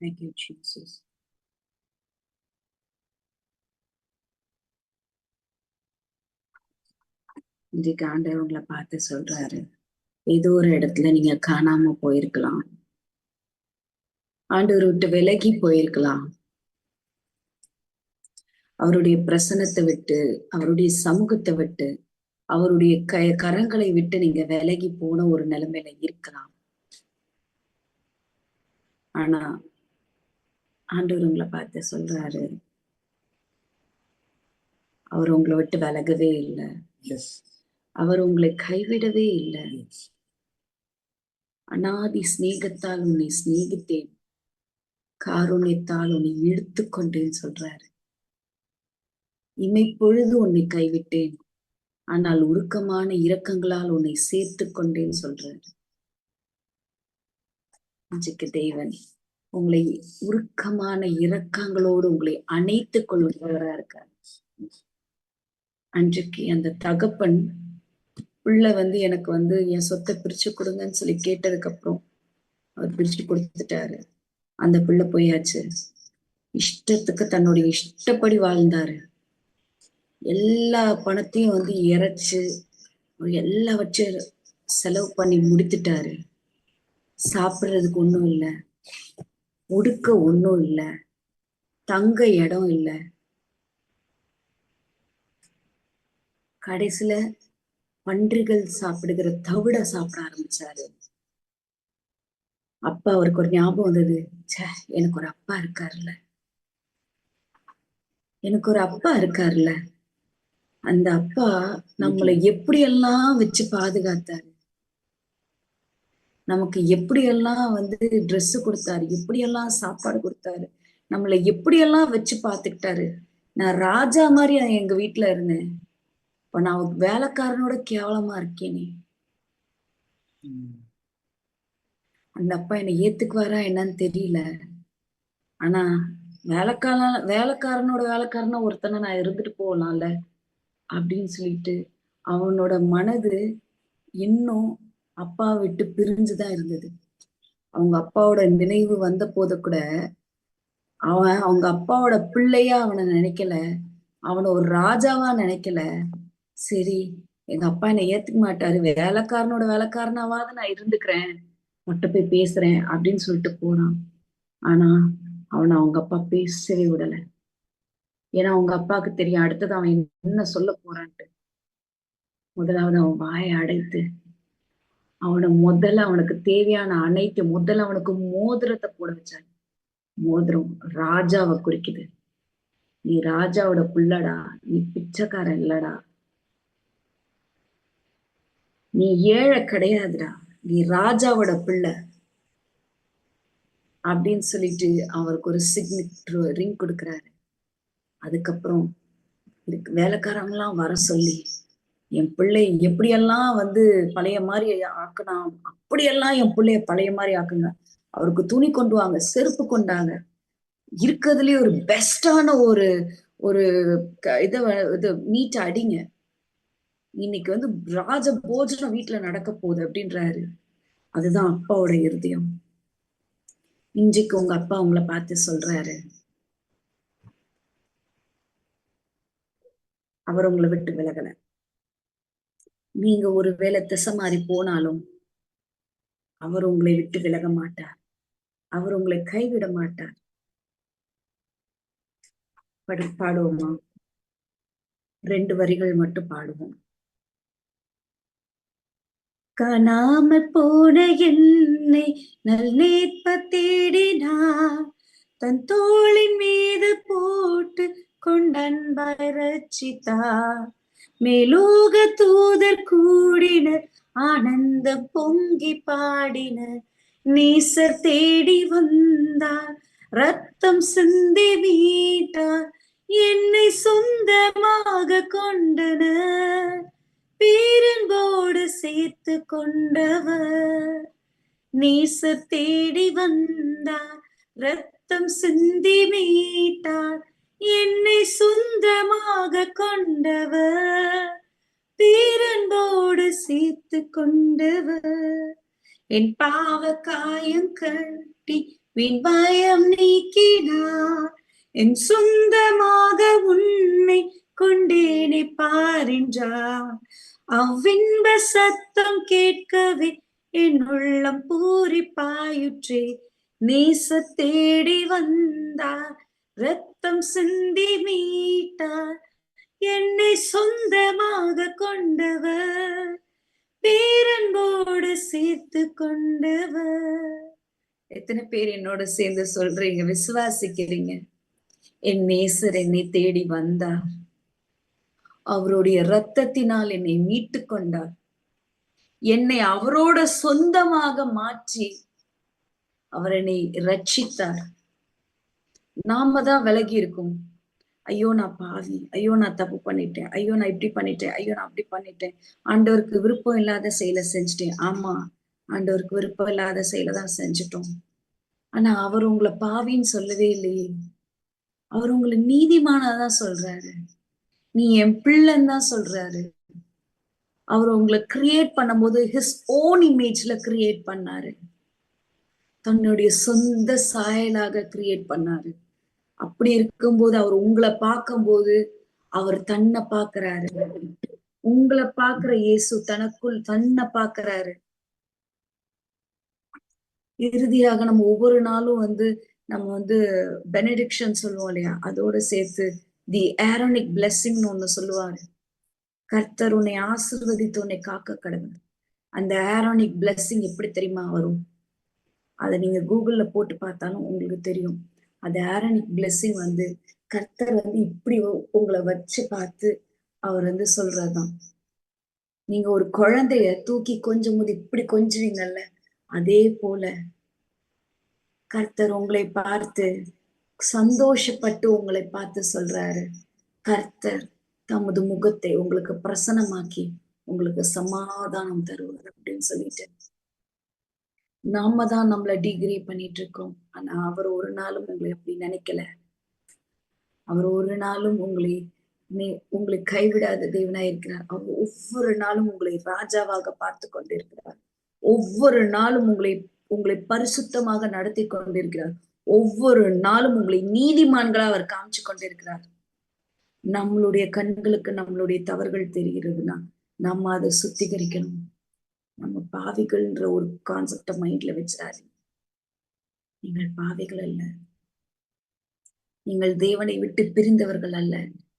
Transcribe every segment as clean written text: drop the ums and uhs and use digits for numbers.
Thank you, Jesus. இன்றைக்கு ஆண்டவர் உங்களை பார்த்து சொல்றாரு, ஏதோ ஒரு இடத்துல நீங்க காணாம போயிருக்கலாம், ஆண்டவர் விட்டு விலகி போயிருக்கலாம். அவருடைய பிரசனத்தை விட்டு, அவருடைய சமூகத்தை விட்டு, அவருடைய கரங்களை விட்டு நீங்க விலகி போன ஒரு நிலைமையில இருக்கலாம். ஆனா ஆண்டவர் உங்களை பார்த்து சொல்றாரு, அவர் உங்களை விட்டு விலகவே இல்லை. அவர் உங்களை கைவிடவே இல்லை. அநாதி சிநேகத்தால் உன்னை சிநேகித்தேன், காருண்யத்தால் உன்னை இழுத்து கொண்டேன்னு சொல்றாரு. இமைப்பொழுது உன்னை கைவிட்டேன், ஆனால் உருக்கமான இரக்கங்களால் உன்னை சேர்த்து கொண்டேன்னு சொல்றாரு. இன்றைக்கு தேவன் உங்களை உருக்கமான இரக்கங்களோடு உங்களை அணைத்துக் கொள்கிறவரா இருக்கார். அன்றைக்கு அந்த தகப்பன் பிள்ளை எனக்கு என் சொத்தை பிரிச்சு கொடுங்கன்னு சொல்லி கேட்டதுக்கு அப்புறம் அவர் பிரிச்சு கொடுத்துட்டாரு. அந்த பிள்ளை போயாச்சு, இஷ்டத்துக்கு தன்னுடைய இஷ்டப்படி வாழ்ந்தாரு. எல்லா பணத்தையும் இறைச்சு எல்லாவற்றையும் செலவு பண்ணி முடித்துட்டாரு. சாப்பிடுறதுக்கு ஒண்ணும் இல்லை, உடுக்க ஒண்ணும் இல்லை, தங்க இடம் இல்லை. கடைசியில பன்றிகள் சாப்பிடுகிற தவிட சாப்பிட ஆரம்பிச்சாரு. அப்பா அவருக்கு ஒரு ஞாபகம் வந்தது, எனக்கு ஒரு அப்பா இருக்காருல்ல, எனக்கு ஒரு அப்பா இருக்காருல்ல, அந்த அப்பா நம்மளை எப்படியெல்லாம் வச்சு பாதுகாத்தாரு, நமக்கு எப்படியெல்லாம் ட்ரெஸ் கொடுத்தாரு, எப்படியெல்லாம் சாப்பாடு கொடுத்தாரு, நம்மளை எப்படியெல்லாம் வச்சு பார்த்துக்கிட்டாரு. நான் ராஜா மாதிரி எங்க வீட்டுல இருந்தேன், இப்ப நான் வேலைக்காரனோட கேவலமா இருக்கேனே. அந்த அப்பா என்னை ஏத்துக்குவாரா என்னன்னு தெரியல. ஆனா வேலைக்காரனோட வேலைக்காரனா ஒருத்தனை நான் இருந்துட்டு போகலாம்ல அப்படின்னு சொல்லிட்டு அவனோட மனது இன்னும் அப்பா விட்டு பிரிஞ்சுதான் இருந்தது. அவங்க அப்பாவோட நினைவு வந்த போத கூட அவன் அவங்க அப்பாவோட பிள்ளையா அவனை நினைக்கல, அவனை ஒரு ராஜாவா நினைக்கல. சரி, எங்க அப்பா என்னை ஏத்துக்க மாட்டாரு, வேலைக்காரனோட வேலைக்காரனாவாது நான் இருந்துக்கிறேன், மட்டும் போய் பேசுறேன் அப்படின்னு சொல்லிட்டு போறான். ஆனா அவனை அவங்க அப்பா பேசவே விடல. ஏன்னா அவங்க அப்பாவுக்கு தெரியும் அடுத்தது அவன் என்ன சொல்ல போறான்ட்டு. முதலாவது அவன் வாயை அடைத்து அவனுக்கு தேவையான முதல்ல அவனுக்கு மோதிரத்தை போட வச்சாங்க. மோதிரம் ராஜாவை குறிக்குது. நீ ராஜாவோட புள்ளடா, நீ பிச்சைக்காரன் இல்லடா, நீ ஏழை கிடையாதுடா, நீ ராஜாவோட பிள்ளை அப்படின்னு சொல்லிட்டு அவருக்கு ஒரு சிக்னேச்சர் ரிங் கொடுக்குறாரு. அதுக்கப்புறம் வேலைக்காரங்களாம் வர சொல்லி, என் பிள்ளை எப்படியெல்லாம் பழைய மாதிரி ஆக்கணும், அப்படியெல்லாம் என் பிள்ளைய பழைய மாதிரி ஆக்குங்க. அவருக்கு துணி கொண்டு வாங்க, செருப்பு கொண்டாங்க, இருக்கிறதுலயே ஒரு பெஸ்டான ஒரு ஒரு இதை மீட் அடிங்க, இன்னைக்கு ராஜ போஜனம் வீட்டுல நடக்க போகுது அப்படின்றாரு. அதுதான் அப்பாவோட இருதயம். இன்றைக்கு உங்க அப்பா உங்களை பார்த்து சொல்றாரு, அவர் உங்களை விட்டு விலகல. நீங்க ஒரு வேளை திசை மாறி போனாலும் அவர் உங்களை விட்டு விலக மாட்டார், அவர் உங்களை கைவிட மாட்டார். பாடுவோமா? 2 வரிகள் மட்டும் பாடுவோம். காணாம போன என்னை நல்லேற்ப தேடினார், தன் தோளின் மீது போட்டு கொண்டன்பாய் ரட்சித்தார். மேலோக தூதர் கூடினர், ஆனந்தம் பொங்கி பாடினர். நேசர் தேடி வந்தார், ரத்தம் சிந்தி மீட்டார், என்னை சொந்தமாக கொண்டனர், பேரன்போடு சேர்த்து கொண்டவர். நேசர் தேடி வந்தார், ரத்தம் சிந்தி மீட்டார், என்னை சொந்தமாக கொண்டவர், பேரன்போடு சேர்த்து கொண்டவர். என் பாவ காயம் கட்டி விண்பயம் நீக்கினார். என் சொந்தமாக உன்னை கொண்டேனே பாரின்றார். அவ்வின்ப சத்தம் கேட்கவே என் உள்ளம் பூரிப்பாயுற்றே. நேச தேடி வந்தார், ரத்தம் சிந்தி மீட்டார். என்னை சொந்தமாக கொண்டவர், பேரன்போடு சேர்த்து கொண்டவர். எத்தனை பேர் என்னோட சேர்ந்து சொல்றீங்க, விசுவாசிக்கிறீங்க? என் நேசர் என்னை தேடி வந்தார், அவருடைய இரத்தத்தினால் என்னை மீட்டு கொண்டார், என்னை அவரோட சொந்தமாக மாற்றி அவர் என்னை ரட்சித்தார். நாம தான் விலகி இருக்கும். ஐயோ நான் பாவி, ஐயோ நான் தப்பு பண்ணிட்டேன், ஐயோ நான் இப்படி பண்ணிட்டேன், ஐயோ நான் அப்படி பண்ணிட்டேன், ஆண்டவருக்கு விருப்பம் இல்லாத செயலை செஞ்சுட்டேன். ஆமா, ஆண்டவருக்கு விருப்பம் இல்லாத செயலை தான் செஞ்சுட்டோம். ஆனா அவர் உங்களை பாவின்னு சொல்லவே இல்லையே. அவர் உங்களை நீதிமானதான் சொல்றாரு. நீ என் பிள்ளைன்னு தான் சொல்றாரு. அவர் உங்களை கிரியேட் பண்ணும்போது ஹிஸ் ஓன் இமேஜ்ல கிரியேட் பண்ணாரு, தன்னுடைய சொந்த சாயலாக கிரியேட் பண்ணாரு. அப்படி இருக்கும்போது அவர் உங்களை பார்க்கும்போது அவர் தன்னை பார்க்கிறாரு. உங்களை பார்க்கிற இயேசு தனக்குள் தன்னை பார்க்கிறாரு. இறுதியாக நம்ம ஒவ்வொரு நாளும் நம்ம பெனடிக்ஷன் சொல்லுவோம் இல்லையா, அதோட சேர்த்து தி ஏரோனிக் பிளெஸிங்னு ஒண்ணு சொல்லுவாரு. கர்த்தர் உன்னை ஆசீர்வதித்து உன்னை காக்க கடவுள். அந்த ஏரோனிக் பிளெஸிங் எப்படி தெரியுமா வரும்? அதை நீங்க கூகுள்ல போட்டு பார்த்தாலும் உங்களுக்கு தெரியும். அந்த ஏரோனிக் பிளெஸிங் கர்த்தர் இப்படி உங்களை வச்சு பார்த்து அவர் சொல்றதுதான். நீங்க ஒரு குழந்தைய தூக்கி கொஞ்சம் போது இப்படி கொஞ்சுவீங்கல்ல, அதே போல கர்த்தர் உங்களை பார்த்து சந்தோஷப்பட்டு உங்களை பார்த்து சொல்றாரு, கர்த்தர் தமது முகத்தை உங்களுக்கு பிரசன்னமாக்கி உங்களுக்கு சமாதானம் தருவார் அப்படின்னு சொல்லிட்டு. நாம தான் நம்மளை டிகிரி பண்ணிட்டு இருக்கோம். ஆனா அவர் ஒரு நாளும் உங்களை அப்படி நினைக்கல. அவர் ஒரு நாளும் உங்களை கைவிடாத தேவனாய் இருக்கிறார். அவர் ஒவ்வொரு நாளும் உங்களை ராஜாவாக பார்த்து கொண்டிருக்கிறார். ஒவ்வொரு நாளும் உங்களை பரிசுத்தமாக நடத்தி கொண்டிருக்கிறார். ஒவ்வொரு நாளும் உங்களை நீதிமான்களா அவர் காமிச்சு கொண்டிருக்கிறார். நம்மளுடைய கண்களுக்கு நம்மளுடைய தவறுகள் தெரிகிறதுனா நம்ம அதை சுத்திகரிக்கணும். நம்ம பாவிகள்ன்ற ஒரு கான்செப்ட மைண்ட்ல வச்சிடாது. நீங்கள் பாவிகள் அல்ல, நீங்கள் தேவனை விட்டு பிரிந்தவர்கள் அல்ல,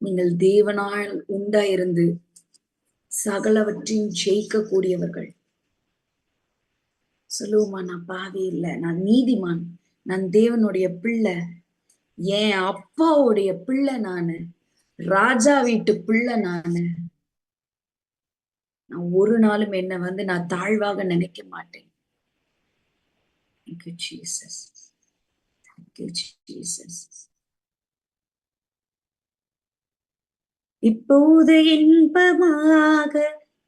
நீங்கள் தேவனால் உண்டாயிருந்து சகலவற்றையும் ஜெயிக்க கூடியவர்கள். சொல்லுவோமா, நான் பாவி இல்லை, நான் நீதிமான், நான் தேவனுடைய பிள்ளை, என் அப்பாவுடைய பிள்ளை, நானு ராஜா வீட்டு பிள்ளை, நான் ஒரு நாளும் என்ன நான் தாழ்வாக நினைக்க மாட்டேன். Thank you, Jesus. Thank you, Jesus. இப்போது இன்பமாக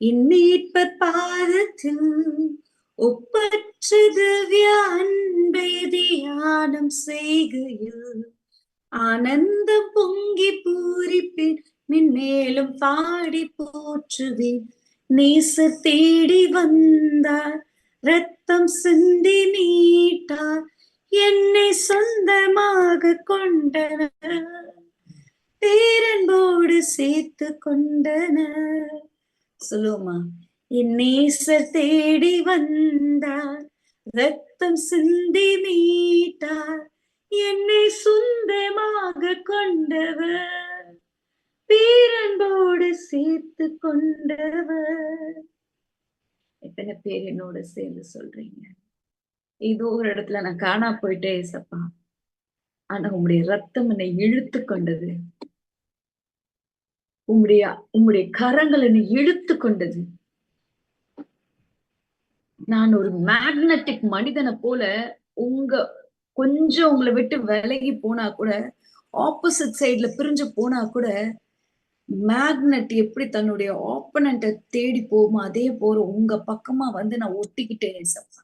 என் மீட்பர் பாதத்தில் ஒப்பற்ற திவ்ய அன்பை தியானம் செய்கையில் ஆனந்தம் பொங்கி பூரிப்பேன், மென்மேலும் பாடி போற்றுவேன். நேசர் தேடி வந்தார், ரத்தம் சிந்தி மீட்டார், என்னை சொந்தமாக கொண்டனர், பேரன்போடு சேர்த்து கொண்டனர். சொல்லுவோமா, என் நேசர் தேடி வந்தார், ரத்தம் சிந்தி மீட்டார், என்னை சொந்தமாக கொண்டவர், பேரன்போடு சேர்த்து கொண்டவர். எத்தனை பேர் என்னோட சேர்ந்து சொல்றீங்க, ஏதோ ஒரு இடத்துல நான் காணா போயிட்டே ஏசப்பா, ஆனா உங்களுடைய ரத்தம் என்னை இழுத்து கொண்டது, உங்களுடைய கரங்கள் என்னை இழுத்து கொண்டது. நான் ஒரு மேக்னட்டிக் மனிதனை போல கொஞ்சம் உங்களை விட்டு விலகி போனா கூட, ஆப்போசிட் சைட்ல பிரிஞ்சு போனா கூட, மேக்னெட் எப்படி தன்னுடைய ஆப்பனண்ட்டை தேடி போகுமோ அதே போல உங்க பக்கமா நான் ஒட்டிக்கிட்டேன் ஏசப்பா.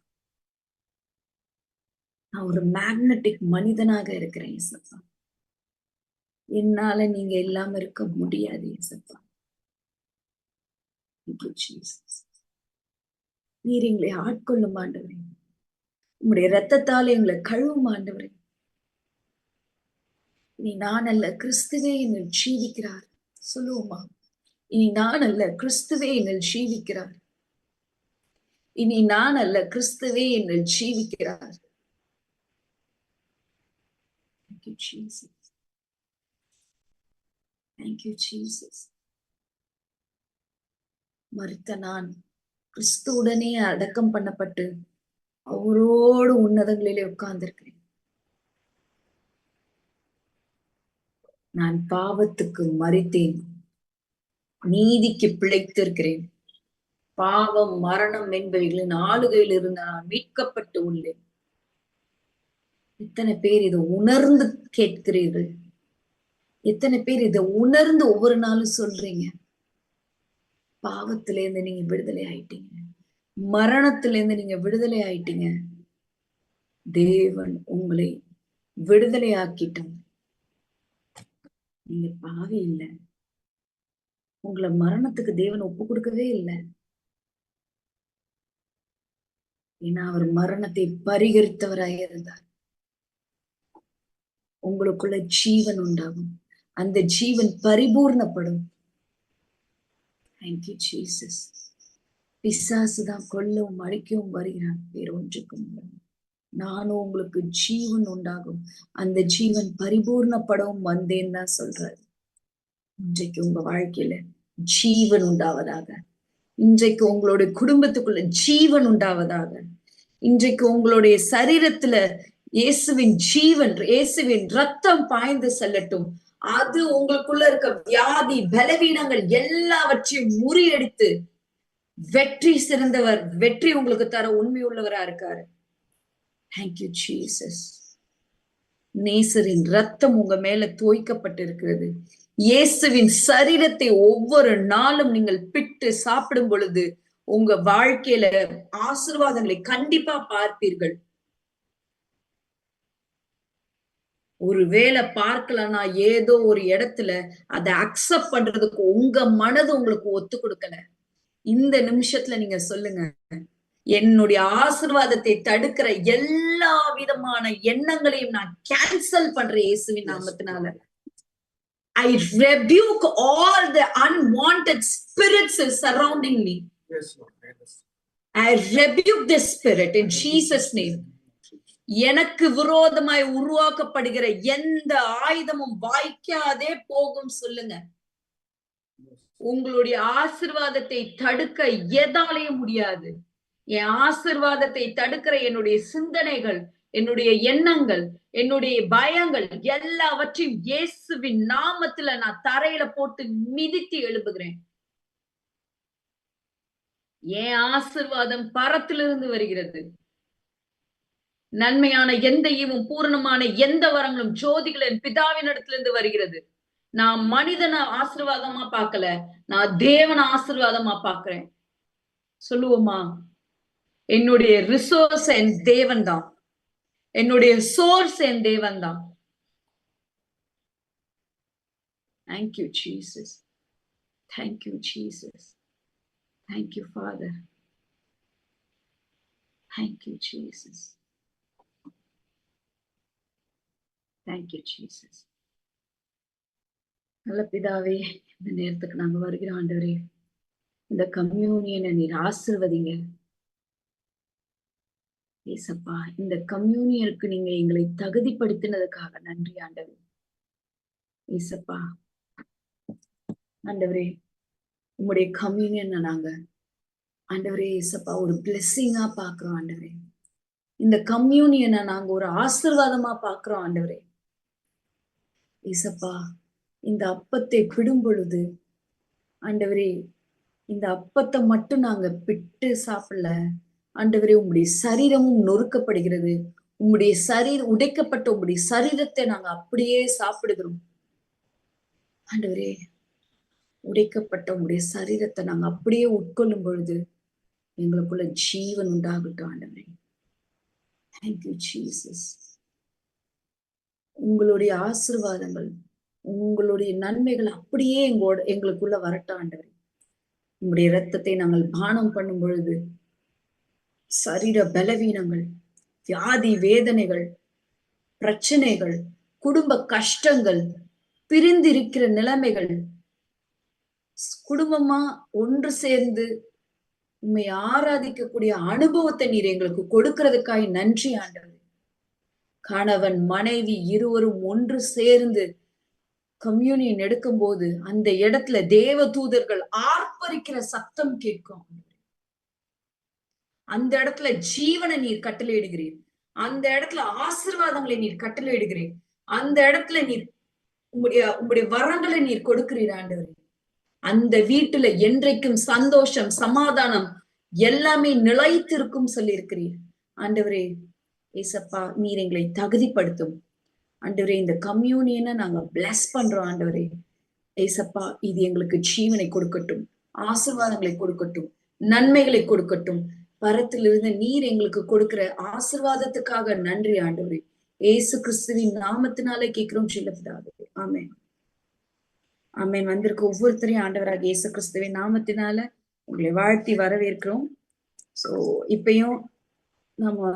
நான் ஒரு மேக்னெட்டிக் மனிதனாக இருக்கிறேன் ஏசப்பா. என்னால நீங்க இல்லாம இருக்க முடியாது ஏசப்பா. நீர் எங்களை ஆட்கொள்ளும் ஆண்டவரே. உம்முடைய இரத்தத்தால் எங்களை கழுவும் ஆண்டவரே. இனி நான் அல்ல, கிறிஸ்துவே என்னில் ஜீவிக்கிறார். சொல்லுவோமா? இனி நான் அல்ல, கிறிஸ்துவே என்னில் ஜீவிக்கிறார். இனி நான் அல்ல, கிறிஸ்துவே என்னில் ஜீவிக்கிறார். Thank you, Jesus. Thank you, Jesus. மரித்த நான் கிறிஸ்துவுடனே அடக்கம் பண்ணப்பட்டு அவரோடு உன்னதங்களிலே உட்கார்ந்திருக்கிறேன். நான் பாவத்துக்கு மரித்தேன், நீதிக்கு பிழைத்திருக்கிறேன். பாவம் மரணம் என்பவைகளின் ஆளுகையில் இருந்து நான் மீட்கப்பட்டு உள்ளேன். எத்தனை பேர் இதை உணர்ந்து கேட்கிறீர்கள்? எத்தனை பேர் இதை உணர்ந்து ஒவ்வொரு நாளும் சொல்றீங்க? பாவத்திலேருந்து நீங்க விடுதலை ஆயிட்டீங்க, மரணத்திலேருந்து நீங்க விடுதலை ஆயிட்டீங்க. தேவன் உங்களை விடுதலை ஆக்கிட்டார். நீங்க பாவி இல்லை. உங்களை மரணத்துக்கு தேவன் ஒப்பு கொடுக்கவே இல்லை. ஏன்னா அவர் மரணத்தை பரிகரித்தவராக இருந்தார். உங்களுக்குள்ள ஜீவன் உண்டாகும், அந்த ஜீவன் பரிபூர்ணப்படும். Thank you Jesus. பிசாசுதான் கொல்லவும் அழிக்கவும் வருகிறான், வேறொன்றுக்கும். நானும் உங்களுக்கு ஜீவன் உண்டாகும், அந்த ஜீவன் பரிபூர்ணப்படவும் வந்தேன்னு தான் சொல்றாரு. இன்றைக்கு உங்க வாழ்க்கையில ஜீவன் உண்டாவதாக. இன்றைக்கு உங்களுடைய குடும்பத்துக்குள்ள ஜீவன் உண்டாவதாக. இன்றைக்கு உங்களுடைய சரீரத்துல இயேசுவின் ஜீவன், இயேசுவின் ரத்தம் பாய்ந்து செல்லட்டும். அது உங்களுக்குள்ள இருக்க வியாதி பலவீனங்கள் எல்லாவற்றையும் முறியடித்து வெற்றி சிறந்தவர், வெற்றி உங்களுக்கு தர உண்மை உள்ளவரா இருக்காரு. தேங்க்யூ ஜீசஸ். நேசரின் ரத்தம் உங்க மேல தோய்க்கப்பட்டிருக்கிறது. இயேசுவின் சரீரத்தை ஒவ்வொரு நாளும் நீங்கள் பிட்டு சாப்பிடும் பொழுது உங்க வாழ்க்கையில ஆசீர்வாதங்களை கண்டிப்பா பார்ப்பீர்கள். ஒருவேளை பார்க்கலன்னா ஏதோ ஒரு இடத்துல அதை அக்செப்ட் பண்றதுக்கு உங்க மனது உங்களுக்கு ஒத்து கொடுக்கல. இந்த நிமிஷத்துல நீங்க சொல்லுங்க, என்னுடைய ஆசீர்வாதத்தை தடுக்கிற எல்லா விதமான எண்ணங்களையும் நான் கேன்சல் பண்றேன் இயேசுவின் நாமத்தினால. I rebuke all the unwanted spirits surrounding me. Yes, Lord. I rebuke this spirit in Jesus' name. எனக்கு விரோதமாய் உருவாக்கப்படுகிற எந்த ஆயுதமும் வாய்க்காதே போகும் சொல்லுங்க. உங்களுடைய ஆசீர்வாதத்தை தடுக்க எதாலையும் முடியாது. என் ஆசீர்வாதத்தை தடுக்கிற என்னுடைய சிந்தனைகள், என்னுடைய எண்ணங்கள், என்னுடைய பயங்கள் எல்லாவற்றையும் இயேசுவின் நாமத்துல நான் தரையில போட்டு மிதித்து எழுப்புகிறேன். என் ஆசீர்வாதம் பரத்திலிருந்து வருகிறது. நன்மையான எந்த ஈவும் பூரணமான எந்த வரங்களும் ஜோதிகளின் பிதாவின் இடத்திலிருந்து வருகிறது. நான் மனிதனை ஆசீர்வாதமா பார்க்கல, நான் தேவன ஆசீர்வாதமா பார்க்கிறேன். சொல்லுவோமா? என்னுடைய ரிசோர்ஸ் என் தேவன் தான், என்னுடைய சோர்ஸ் என் தேவன் தான். Thank you Jesus. Thank you Jesus. Thank you father. Thank you Jesus. Thank you Jesus. நல்ல பிதாவே, இந்த நேரத்துக்கு நாங்க வருகிற ஆண்டவரே, இந்த கம்யூனியனை நீர் ஆசீர்வதிங்க ஏசப்பா. இந்த கம்யூனியனுக்கு நீங்க எங்களை தகுதிப்படுத்தினதுக்காக நன்றி ஆண்டவரே. ஏசப்பா ஆண்டவரே, உங்களுடைய கம்யூனியனை நாங்க ஆண்டவரே ஏசப்பா ஒரு பிளெஸ்ஸிங்கா பாக்குறோம் ஆண்டவரே. இந்த கம்யூனியனை நாங்க ஒரு ஆசீர்வாதமா பாக்குறோம் ஆண்டவரே. ஏசப்பா, இந்த அப்பத்தை பிடும் பொழுது ஆண்டவரே, இந்த அப்பத்தை மட்டும் நாங்க பிட்டு சாப்பிடல ஆண்டவரே, உங்களுடைய சரீரமும் நொறுக்கப்படுகிறது. உங்களுடைய உடைக்கப்பட்ட உங்களுடைய சரீரத்தை நாங்க அப்படியே சாப்பிடுகிறோம் ஆண்டவரே. உடைக்கப்பட்ட உங்களுடைய சரீரத்தை நாங்க அப்படியே உட்கொள்ளும் பொழுது எங்களுக்குள்ள ஜீவன் உண்டாகட்டும் ஆண்டவரே. Thank you Jesus. உங்களுடைய ஆசீர்வாதங்கள், உங்களுடைய நன்மைகள் அப்படியே எங்களுக்குள்ள வரட்டும் ஆண்டவரே. உங்களுடைய இரத்தத்தை நாங்கள் பானம் பண்ணும் பொழுது சரீர பலவீனங்கள், வியாதி வேதனைகள், பிரச்சனைகள், குடும்ப கஷ்டங்கள், பிரிந்திருக்கிற நிலைமைகள், குடும்பமா ஒன்று சேர்ந்து உண்மை ஆராதிக்கக்கூடிய அனுபவத்தை நீர் எங்களுக்கு கொடுக்கிறதுக்காய் நன்றி ஆண்டவர். கணவன் மனைவி இருவரும் ஒன்று சேர்ந்து கம்யூனியன் எடுக்கும் போது அந்த இடத்துல தேவ தூதர்கள் ஆர்ப்பரிக்கிற சத்தம் கேட்கும். அந்த இடத்துல ஜீவனை நீர் கட்டளையிடுகிறீர். அந்த இடத்துல ஆசீர்வாதங்களை நீர் கட்டளையிடுகிறீர். அந்த இடத்துல நீர் உங்களுடைய வரங்களை நீர் கொடுக்கிறீர் ஆண்டவரே. அந்த வீட்டுல என்றைக்கும் சந்தோஷம் சமாதானம் எல்லாமே நிலைத்திருக்கும் சொல்லி இருக்கிறீர் ஆண்டவரே. ஏசப்பா, நீர் எங்களை தகுதிப்படுத்தும் ஆண்டவரே. இந்த கம்யூனியனை நாங்க பிளஸ் பண்றோம் ஆண்டவரே. ஏசப்பா, இது எங்களுக்கு ஜீவனை கொடுக்கட்டும், ஆசீர்வாதங்களை கொடுக்கட்டும், நன்மைகளை கொடுக்கட்டும். பரத்திலிருந்து நீர் எங்களுக்கு கொடுக்கிற ஆசீர்வாதத்துக்காக நன்றி ஆண்டவரே. ஏசு கிறிஸ்துவின் நாமத்தினாலே கேட்கிறோம் செல்லப்படாது. ஆமென் ஆமென். வந்திருக்க ஒவ்வொருத்தரையும் ஆண்டவராக இயேசு கிறிஸ்துவின் நாமத்தினால உங்களை வாழ்த்தி வரவேற்கிறோம். சோ இப்பயும் நம்ம